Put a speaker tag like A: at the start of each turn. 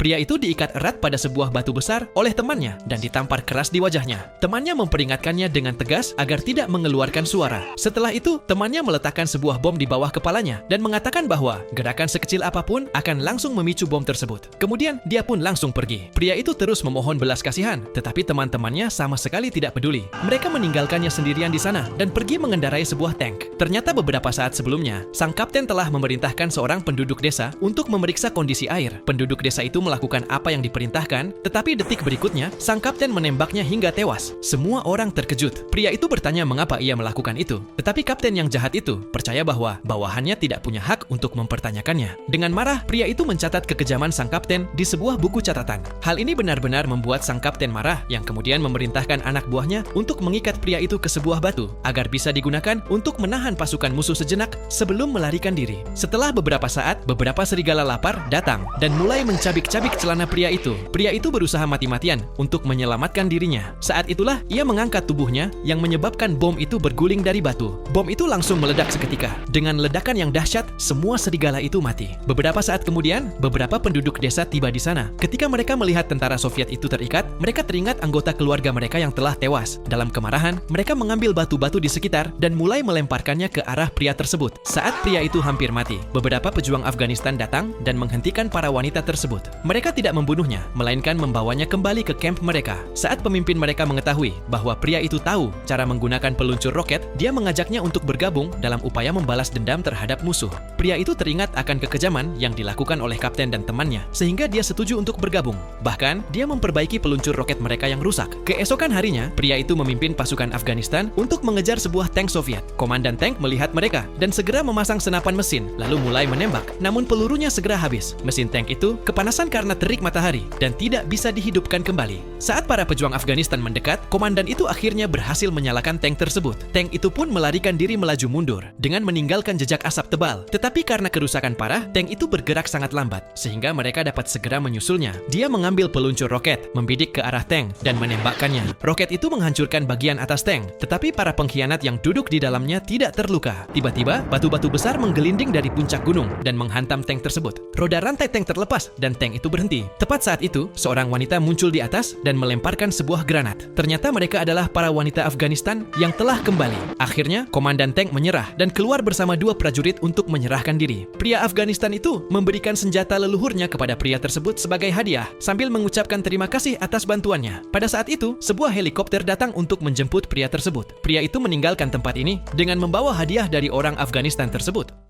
A: Pria itu diikat erat pada sebuah batu besar oleh temannya dan ditampar keras di wajahnya. Temannya memperingatkannya dengan tegas agar tidak mengeluarkan suara. Setelah itu, temannya meletakkan sebuah bom di bawah kepalanya dan mengatakan bahwa gerakan sekecil apapun akan langsung memicu bom tersebut. Kemudian, dia pun langsung pergi. Pria itu terus memohon belas kasihan, tetapi teman-temannya sama sekali tidak peduli. Mereka meninggalkannya sendirian di sana dan pergi mengendarai sebuah tank. Ternyata beberapa saat sebelumnya, sang kapten telah memerintahkan seorang penduduk desa untuk memeriksa kondisi air. Penduduk desa itu melakukan apa yang diperintahkan, tetapi detik berikutnya, sang kapten menembaknya hingga tewas. Semua orang terkejut. Pria itu bertanya mengapa ia melakukan itu. Tetapi kapten yang jahat itu percaya bahwa bawahannya tidak punya hak untuk mempertanyakannya. Dengan marah, pria itu mencatat kekejaman sang kapten di sebuah buku catatan. Hal ini benar-benar membuat sang kapten marah, yang kemudian memerintahkan anak buahnya untuk mengikat pria itu ke sebuah batu agar bisa digunakan untuk menahan pasukan musuh sejenak sebelum melarikan diri. Setelah beberapa saat, beberapa serigala lapar datang dan mulai mencabik-cabik celana pria itu. Pria itu berusaha mati-matian untuk menyelamatkan dirinya. Saat itulah ia mengangkat tubuhnya yang menyebabkan bom itu berguling dari batu. Bom itu langsung meledak seketika. Dengan ledakan yang dahsyat, semua serigala itu mati. Beberapa saat kemudian, beberapa penduduk desa tiba di sana. Ketika mereka melihat tentara Soviet itu terikat, mereka teringat anggota keluarga mereka yang telah tewas. Dalam kemarahan, mereka mengambil batu-batu di sekitar dan mulai melemparkannya ke arah pria tersebut. Saat pria itu hampir mati, beberapa pejuang Afghanistan datang dan menghentikan para wanita tersebut. Mereka tidak membunuhnya, melainkan membawanya kembali ke kamp mereka. Saat pemimpin mereka mengetahui bahwa pria itu tahu cara menggunakan peluncur roket, dia mengajaknya untuk bergabung dalam upaya membalas dendam terhadap musuh. Pria itu teringat akan kekejaman yang dilakukan oleh kapten dan temannya, sehingga dia setuju untuk bergabung. Bahkan, dia memperbaiki peluncur roket mereka yang rusak. Keesokan harinya, pria itu memimpin pasukan Afghanistan untuk mengejar sebuah tank Soviet. Komandan tank melihat mereka dan segera memasang senapan mesin, lalu mulai menembak. Namun pelurunya segera habis. Mesin tank itu kepanasan karena terik matahari dan tidak bisa dihidupkan kembali. Saat para pejuang Afghanistan mendekat, komandan itu akhirnya berhasil menyalakan tank tersebut. Tank itu pun melarikan diri melaju mundur dengan meninggalkan jejak asap tebal. Tetapi karena kerusakan parah, tank itu bergerak sangat lambat sehingga mereka dapat segera menyusulnya. Dia mengambil peluncur roket, membidik ke arah tank dan menembakkannya. Roket itu menghancurkan bagian atas tank, tetapi para pengkhianat yang duduk di dalamnya tidak terluka. Tiba-tiba, batu-batu besar menggelinding dari puncak gunung dan menghantam tank tersebut. Roda rantai tank terlepas dan tank itu berhenti. Tepat saat itu, seorang wanita muncul di atas dan melemparkan sebuah granat. Ternyata mereka adalah para wanita Afghanistan yang telah kembali. Akhirnya, komandan tank menyerah dan keluar bersama dua prajurit untuk menyerahkan diri. Pria Afghanistan itu memberikan senjata leluhurnya kepada pria tersebut sebagai hadiah sambil mengucapkan terima kasih atas bantuannya. Pada saat itu, sebuah helikopter datang untuk menjemput pria tersebut. Pria itu meninggalkan tempat ini dengan membawa hadiah dari orang Afghanistan tersebut.